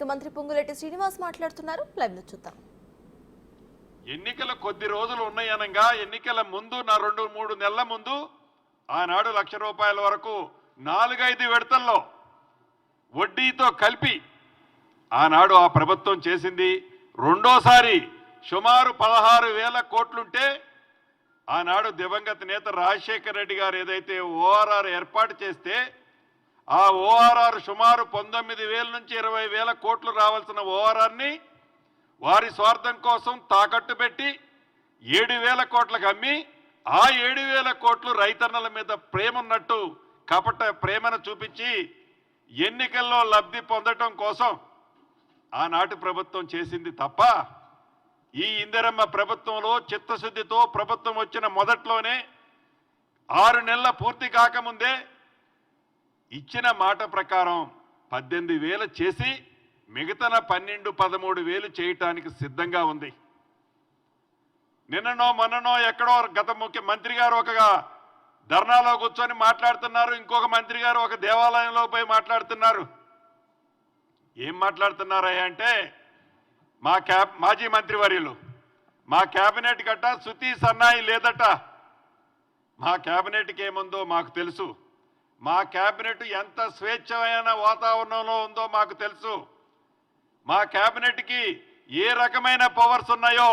మంత్రి పొంగులేటి శ్రీనివాస్ మాట్లాడుతున్నారు. లైవ్ లో చూద్దాం. ఎన్నికల కొద్ది రోజులు ఉన్నాయనగా ఎన్నికల ముందు 2-3 నెలల ముందు ఆనాడు ₹1,00,000 వరకు 4-5 విడతల్లో వడ్డీతో కలిపి ఆనాడు ఆ ప్రభుత్వం చేసింది. రెండోసారి సుమారు 16,000 కోట్లుంటే ఆనాడు దివంగత నేత రాజశేఖర రెడ్డి గారు ఏదైతే ఓఆర్ఆర్ ఏర్పాటు చేస్తే ఆ ఓఆర్ఆర్ సుమారు 19,000 నుంచి 20,000 కోట్లు రావాల్సిన ఓఆర్ఆర్ని వారి స్వార్థం కోసం తాకట్టు పెట్టి 7,000 కోట్లకు అమ్మి ఆ 7,000 కోట్లు రైతన్నల మీద ప్రేమ ఉన్నట్టు కపట ప్రేమను చూపించి ఎన్నికల్లో లబ్ధి పొందటం కోసం ఆనాటి ప్రభుత్వం చేసింది తప్ప ఈ ఇందిరమ్మ ప్రభుత్వంలో చిత్తశుద్ధితో ప్రభుత్వం వచ్చిన మొదట్లోనే 6 నెలల పూర్తి కాకముందే ఇచ్చిన మాట ప్రకారం 18,000 చేసి మిగతా 12-13,000 చేయటానికి సిద్ధంగా ఉంది. నిన్ననో మొన్ననో ఎక్కడో గత ముఖ్యమంత్రి గారు ఒక ధర్నాలో కూర్చొని మాట్లాడుతున్నారు, ఇంకొక మంత్రి గారు ఒక దేవాలయంలో పోయి మాట్లాడుతున్నారు. ఏం మాట్లాడుతున్నారా అంటే మాజీ మంత్రివర్యులు మా క్యాబినెట్ గట్ట శృతి సన్నాయి లేదట. మా క్యాబినెట్కి ఏముందో మాకు తెలుసు. మా క్యాబినెట్ ఎంత స్వేచ్ఛమైన వాతావరణంలో ఉందో మాకు తెలుసు. మా క్యాబినెట్కి ఏ రకమైన పవర్స్ ఉన్నాయో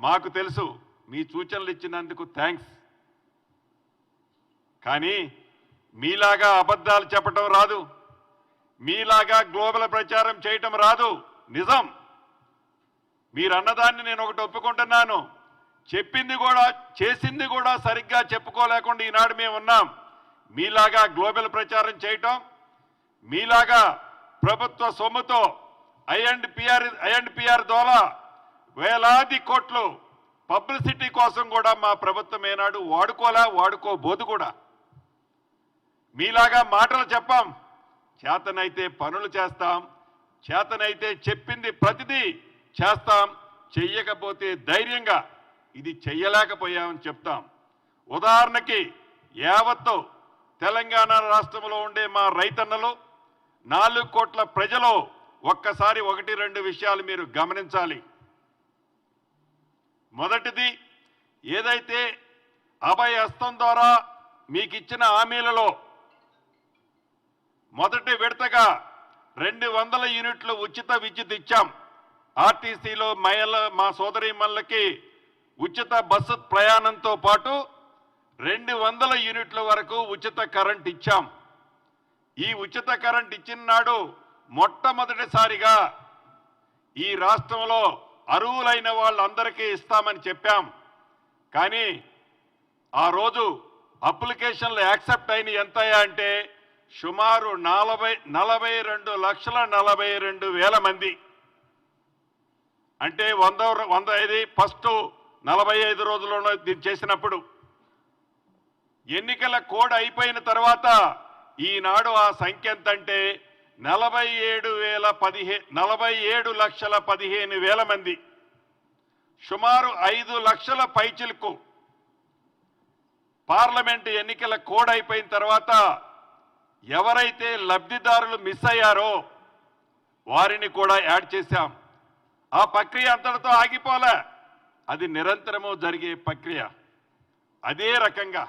మాకు తెలుసు. మీ సూచనలు ఇచ్చినందుకు థ్యాంక్స్. కానీ మీలాగా అబద్ధాలు చెప్పటం రాదు, మీలాగా గ్లోబల్ ప్రచారం చేయటం రాదు. నిజం మీరు అన్నదాన్ని నేను ఒకటి ఒప్పుకుంటున్నాను. చెప్పింది కూడా చేసింది కూడా సరిగ్గా చెప్పుకోలేకుండా ఈనాడు మేము ఉన్నాం. మీలాగా గ్లోబల్ ప్రచారం చేయటం, మీలాగా ప్రభుత్వ సొమ్ముతో ఐఎండ్పిఆర్ ద్వారా వేలాది కోట్లు పబ్లిసిటీ కోసం కూడా మా ప్రభుత్వం ఏనాడు వాడుకోబోదు కూడా. మీలాగా మాటలు చెప్పాం, చేతనైతే పనులు చేస్తాం, చేతనైతే చెప్పింది ప్రతిదీ చేస్తాం, చెయ్యకపోతే ధైర్యంగా ఇది చెయ్యలేకపోయామని చెప్తాం. ఉదాహరణకి యావత్తు తెలంగాణ రాష్ట్రంలో ఉండే మా రైతన్నలు 4 కోట్ల ప్రజలు ఒక్కసారి 1-2 విషయాలు మీరు గమనించాలి. మొదటిది, ఏదైతే అభయ హస్తం ద్వారా మీకు ఇచ్చిన హామీలలో మొదటి విడతగా 200 యూనిట్లు ఉచిత విద్యుత్ ఇచ్చాం. ఆర్టీసీలో మా సోదరీమణులకి ఉచిత బస్సు ప్రయాణంతో పాటు 200 యూనిట్ల వరకు ఉచిత కరెంట్ ఇచ్చాం. ఈ ఉచిత కరెంట్ ఇచ్చిన నాడు మొట్టమొదటిసారిగా ఈ రాష్ట్రంలో అర్హులైన వాళ్ళందరికీ ఇస్తామని చెప్పాం. కానీ ఆ రోజు అప్లికేషన్లు యాక్సెప్ట్ అయిన ఎంత అంటే సుమారు 42,42,000 మంది. అంటే 100 ఫస్ట్ 45 రోజుల్లోనూ దీన్ని చేసినప్పుడు ఎన్నికల కోడ్ అయిపోయిన తర్వాత ఈనాడు ఆ సంఖ్య ఎంతంటే 47,15,000 మంది. సుమారు 5 లక్షల పైచిలకు పార్లమెంటు ఎన్నికల కోడ్ అయిపోయిన తర్వాత ఎవరైతే లబ్ధిదారులు మిస్ అయ్యారో వారిని కూడా యాడ్ చేశాం. ఆ ప్రక్రియ అంతటితో ఆగిపోలే, అది నిరంతరము జరిగే ప్రక్రియ. అదే రకంగా